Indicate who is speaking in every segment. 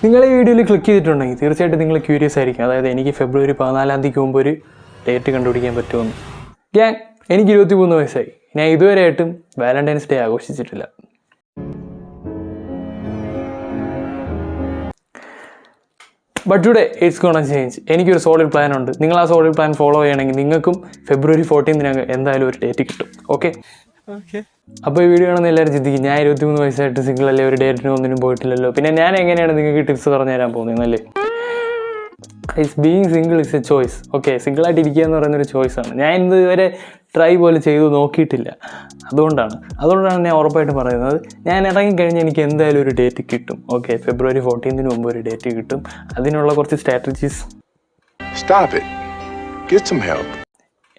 Speaker 1: നിങ്ങൾ ഈ വീഡിയോയിൽ ക്ലിക്ക് ചെയ്തിട്ടുണ്ടെങ്കിൽ തീർച്ചയായിട്ടും നിങ്ങൾ ക്യൂരിയസ് ആയിരിക്കും. അതായത് എനിക്ക് ഫെബ്രുവരി 14 മുമ്പ് ഒരു ഡേറ്റ് കണ്ടുപിടിക്കാൻ പറ്റുമെന്ന്. എനിക്ക് 23 വയസ്സായി. ഞാൻ ഇതുവരെയായിട്ടും വാലന്റൈൻസ് ഡേ ആഘോഷിച്ചിട്ടില്ല. But today it's gonna change. എനിക്കൊരു സോളിഡ് പ്ലാൻ ഉണ്ട്. നിങ്ങൾ ആ സോളിഡ് പ്ലാൻ ഫോളോ ചെയ്യണമെങ്കിൽ നിങ്ങൾക്കും ഫെബ്രുവരി 14 എന്തായാലും ഒരു ഡേറ്റ് കിട്ടും. ഓക്കെ. അപ്പോൾ ഈ വീഡിയോ ആണെന്ന് എല്ലാവരും ചിന്തിക്കും, ഞാൻ 23 വയസ്സായിട്ട് സിംഗിൾ അല്ലേ, ഒരു ഡേറ്റിനും ഒന്നിനും പോയിട്ടില്ലല്ലോ, പിന്നെ ഞാൻ എങ്ങനെയാണ് നിങ്ങൾക്ക് ടിപ്സ് പറഞ്ഞു തരാൻ പോകുന്നതെന്നല്ലേ. Being single is a choice. Okay, സിംഗിളായിട്ട് ഇരിക്കുക എന്ന് പറയുന്നൊരു ചോയ്സാണ്. ഞാൻ ഇതുവരെ ട്രൈ പോലെ ചെയ്തു നോക്കിയിട്ടില്ല. അതുകൊണ്ടാണ് ഞാൻ ഉറപ്പായിട്ട് പറയുന്നത്, ഞാൻ ഇറങ്ങിക്കഴിഞ്ഞാൽ എനിക്ക് എന്തായാലും ഒരു ഡേറ്റ് കിട്ടും. ഓക്കെ, ഫെബ്രുവരി 14 മുമ്പ് ഒരു ഡേറ്റ് കിട്ടും. അതിനുള്ള കുറച്ച് സ്ട്രാറ്റജീസ്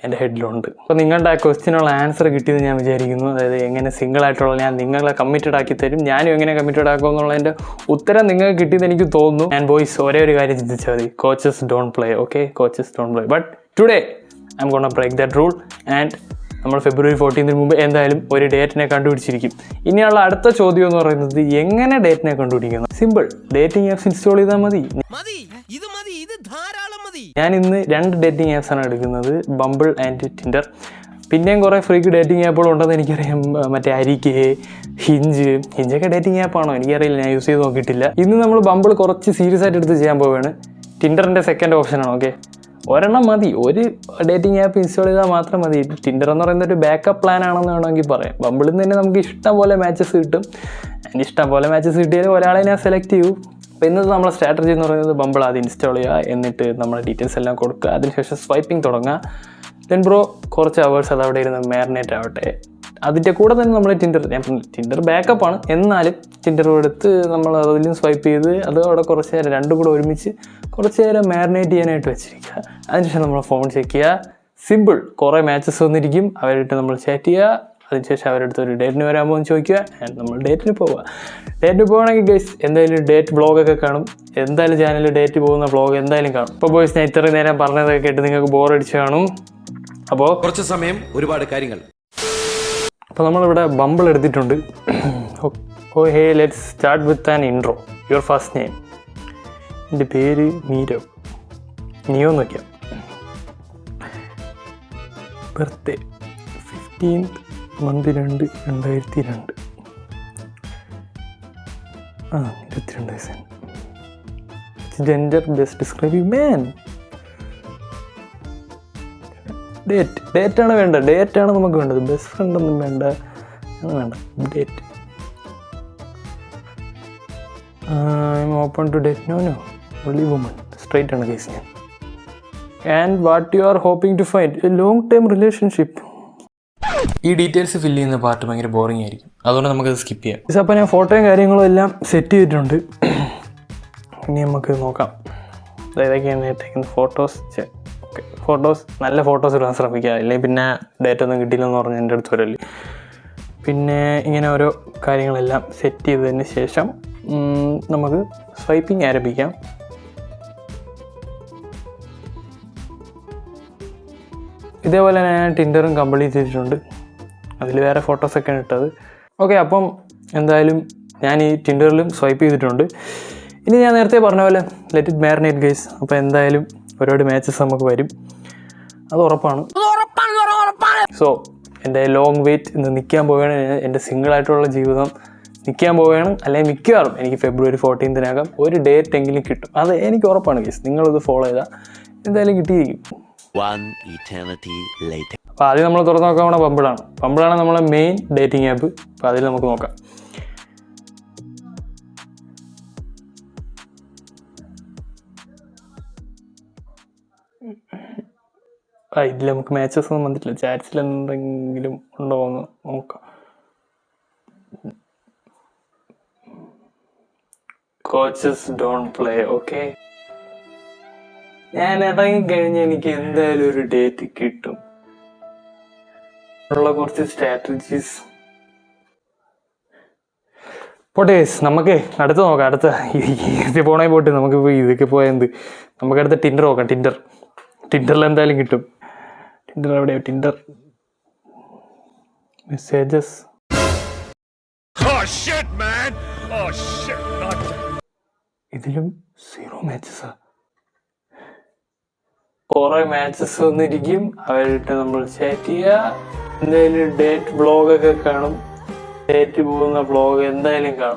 Speaker 1: എൻ്റെ ഹെഡിലുണ്ട്. അപ്പോൾ നിങ്ങളുടെ ആ ക്വസ്റ്റ്യനുള്ള ആൻസർ കിട്ടിയെന്ന് ഞാൻ വിചാരിക്കുന്നു. അതായത് എങ്ങനെ സിംഗിളായിട്ടുള്ള ഞാൻ നിങ്ങളെ കമ്മിറ്റഡ് ആക്കി തരും, ഞാനും എങ്ങനെ കമ്മിറ്റഡ് ആക്കും എന്നുള്ളതിൻ്റെ ഉത്തരം നിങ്ങൾക്ക് കിട്ടിയെന്ന് എനിക്ക് തോന്നുന്നു. ആൻഡ് ബോയ്സ്, ഒരേ ഒരു കാര്യം ചിന്തിച്ചാൽ മതി, coaches don't play. Okay, coaches don't play. But today I'm gonna break that rule. And നമ്മൾ ഫെബ്രുവരി 14 മുമ്പ് എന്തായാലും ഒരു ഡേറ്റിനെ കണ്ടുപിടിച്ചിരിക്കും. ഇനിയുള്ള അടുത്ത ചോദ്യം എന്ന് പറയുന്നത്, എങ്ങനെ ഡേറ്റിനെ കണ്ടുപിടിക്കുന്നു? സിമ്പിൾ, ഡേറ്റിംഗ് ആപ്സ് ഇൻസ്റ്റാൾ ചെയ്താൽ മതി. ഞാൻ ഇന്ന് 2 ഡേറ്റിംഗ് ആപ്സാണ് എടുക്കുന്നത്, ബംബിൾ ആൻഡ് ടിൻഡർ. പിന്നെയും കുറേ ഫ്രീക്ക് ഡേറ്റിംഗ് ആപ്പുകൾ ഉണ്ടെന്ന് എനിക്കറിയാം. മറ്റേ അരിക്ക്, ഹിഞ്ചൊക്കെ ഡേറ്റിംഗ് ആപ്പാണോ എനിക്കറിയില്ല, ഞാൻ യൂസ് ചെയ്ത് നോക്കിയിട്ടില്ല. ഇന്ന് നമ്മൾ ബംബിൾ കുറച്ച് സീരിയസ് ആയിട്ട് എടുത്ത് ചെയ്യാൻ പോവുകയാണ്. ടിൻഡറിൻ്റെ സെക്കൻഡ് ഓപ്ഷനാണ്. ഓക്കെ, ഒരെണ്ണം മതി, ഒരു ഡേറ്റിംഗ് ആപ്പ് ഇൻസ്റ്റാൾ ചെയ്താൽ മാത്രം മതി. ടിൻഡർ എന്ന് പറയുന്ന ഒരു ബാക്കപ്പ് പ്ലാൻ ആണെന്ന് വേണമെങ്കിൽ പറയാം. ബംബിളിൽ നിന്ന് തന്നെ നമുക്ക് ഇഷ്ടം പോലെ മാച്ചസ് കിട്ടും. ഇഷ്ടം പോലെ മാച്ചസ് കിട്ടിയാൽ ഒരാളെ ഞാൻ സെലക്ട് ചെയ്യൂ. അപ്പോൾ ഇന്നത്തെ നമ്മളെ സ്ട്രാറ്റജി എന്ന് പറയുന്നത്, ബംബിൾ ആദ്യം ഇൻസ്റ്റാൾ ചെയ്യുക, എന്നിട്ട് നമ്മുടെ ഡീറ്റെയിൽസ് എല്ലാം കൊടുക്കുക, അതിനുശേഷം സ്വൈപ്പിംഗ് തുടങ്ങുക. ദെൻ ബ്രോ കുറച്ച് അവേഴ്സ് അത് അവിടെ ഇരുന്ന് മാരിനേറ്റ് ആവട്ടെ. അതിൻ്റെ കൂടെ തന്നെ നമ്മൾ ടിൻഡർ ബാക്കപ്പാണ്, എന്നാലും ടിൻഡർ എടുത്ത് നമ്മൾ അതിലും സ്വൈപ്പ് ചെയ്ത് അത് അവിടെ കുറച്ച് നേരം രണ്ടും കൂടെ ഒരുമിച്ച് കുറച്ച് നേരം മാരിനേറ്റ് ചെയ്യാനായിട്ട് വെച്ചിരിക്കുക. അതിനുശേഷം നമ്മൾ ഫോൺ ചെക്ക് ചെയ്യുക. സിമ്പിൾ, കുറേ മാച്ചസ് വന്നിരിക്കും, അവരായിട്ട് നമ്മൾ ചാറ്റ് ചെയ്യുക. അതിനുശേഷം അവരുടെ ഒരു ഡേറ്റിന് വരാൻ പോകുമെന്ന് ചോദിക്കുക, ആൻഡ് നമ്മൾ ഡേറ്റിന് പോവുക. ഡേറ്റിന് പോകുകയാണെങ്കിൽ ഗൈസ് എന്തായാലും ഡേറ്റ് വ്ളോഗൊക്കെ കാണും. എന്തായാലും ചാനലിൽ ഡേറ്റ് പോകുന്ന വ്ളോഗ് എന്തായാലും കാണും. അപ്പോൾ ബോയ്സ്, ഞാൻ ഇത്രയും നേരം പറഞ്ഞതൊക്കെ കേട്ട് നിങ്ങൾക്ക് ബോറടിച്ച് കാണും. അപ്പോൾ
Speaker 2: കുറച്ച് സമയം ഒരുപാട് കാര്യങ്ങൾ.
Speaker 1: അപ്പോൾ നമ്മളിവിടെ ബംബിൾ എടുത്തിട്ടുണ്ട്. Oh hey, let's start with an intro. Your first name. എൻ്റെ പേര് നീരവ്. നിയോ എന്ന് വയ്ക്കാം. Birthday 15th month 2 2002. 22 വയസ്സാണ്. Gender best describe you man. ഡേറ്റാണ് വേണ്ട, ഡേറ്റാണ് നമുക്ക് വേണ്ടത്. ബെസ്റ്റ് ഫ്രണ്ട് ഒന്നും വേണ്ട, വേണ്ട. Date I'm open to date. No only woman. Straight ആണ് കേസ് ഞാൻ. And what you are hoping to find a long term relationship. ഈ ഡീറ്റെയിൽസ് ഫില്ല് ചെയ്യുന്ന പാർട്ട് ഭയങ്കര ബോറിംഗ് ആയിരിക്കും, അതുകൊണ്ട് നമുക്കത് സ്കിപ്പ് ചെയ്യാം. അപ്പോൾ ഞാൻ ഫോട്ടോയും കാര്യങ്ങളും എല്ലാം സെറ്റ് ചെയ്തിട്ടുണ്ട്. ഇനി നമുക്ക് നോക്കാം ഏതൊക്കെയാണ് എടുത്തേക്കുന്നത്. ഫോട്ടോസ് നല്ല ഫോട്ടോസ് ഇടാൻ ശ്രമിക്കുക, അല്ലെങ്കിൽ പിന്നെ ഡേറ്റ് ഒന്നും കിട്ടിയില്ലെന്ന് പറഞ്ഞ് എൻ്റെ അടുത്ത് വരല്ലേ. പിന്നെ ഇങ്ങനെ ഓരോ കാര്യങ്ങളെല്ലാം സെറ്റ് ചെയ്തതിന് ശേഷം നമുക്ക് സ്വൈപ്പിംഗ് ആരംഭിക്കാം. ഇതേപോലെ ഞാൻ ടിൻഡറും കംപ്ലീറ്റ് ചെയ്തിട്ടുണ്ട്. അതിൽ വേറെ ഫോട്ടോസൊക്കെയാണ് ഇട്ടത്. ഓക്കെ, അപ്പം എന്തായാലും ഞാൻ ഈ ടിൻഡറിലും സ്വൈപ്പ് ചെയ്തിട്ടുണ്ട്. ഇനി ഞാൻ നേരത്തെ പറഞ്ഞ പോലെ ലെറ്റ് ഇറ്റ് മാരിനേറ്റ് ഗൈസ്. അപ്പോൾ എന്തായാലും ഒരുപാട് മാച്ചസ് നമുക്ക് വരും, അത് ഉറപ്പാണ്. സോ എൻ്റെ ലോങ് വെയിറ്റ് ഇന്ന് നിൽക്കാൻ പോവുകയാണ്. എൻ്റെ സിംഗിളായിട്ടുള്ള ജീവിതം നിൽക്കാൻ പോവുകയാണ്. അല്ലെങ്കിൽ മിക്കവാറും എനിക്ക് ഫെബ്രുവരി 14 ഒരു ഡേറ്റ് എങ്കിലും കിട്ടും, അത് എനിക്ക് ഉറപ്പാണ് ഗൈസ്. നിങ്ങളിത് ഫോളോ ചെയ്താൽ എന്തായാലും കിട്ടിയിരിക്കും. അപ്പോൾ ആദ്യം നമ്മൾ തുറന്ന് നോക്കാൻ പോണ ബംബിളാണ് നമ്മളെ മെയിൻ ഡേറ്റിംഗ് ആപ്പ്. അപ്പോൾ അതിൽ നമുക്ക് നോക്കാം. ഇതിൽ നമുക്ക് മാച്ചസ് ഒന്നും വന്നിട്ടില്ല. ചാറ്റ്സിൽ എന്തെങ്കിലും ഉണ്ടോ എന്ന് നോക്കാം. Coaches don't play. ഓക്കെ, ഞാൻ ഇറങ്ങിക്കഴിഞ്ഞാൽ എനിക്ക് എന്തായാലും ഒരു ഡേറ്റ് കിട്ടും. ഉള്ള കുറച്ച് സ്ട്രാറ്റജീസ് പോട്ടെ. നമുക്ക് അടുത്ത് നോക്കാം. അടുത്ത ഇത് പോണേ പോട്ടെ, നമുക്ക് ഇപ്പോൾ ഇതൊക്കെ പോയത്. നമുക്ക് അടുത്ത ടിൻഡർ നോക്കാം. ടിൻഡറിൽ എന്തായാലും കിട്ടും. ടിൻഡർ എവിടെയോ? Tinder messages. ഇതിലും 0 മാച്ചസാ. കുറെ മാച്ചസ് വന്നിരിക്കും, അവരിട്ട് നമ്മൾ ചാറ്റ് ചെയ്യുക. എന്തായാലും ഡേറ്റ് വ്ളോഗൊക്കെ കാണും, ഡേറ്റ് പോകുന്ന വ്ളോഗ് എന്തായാലും കാണും.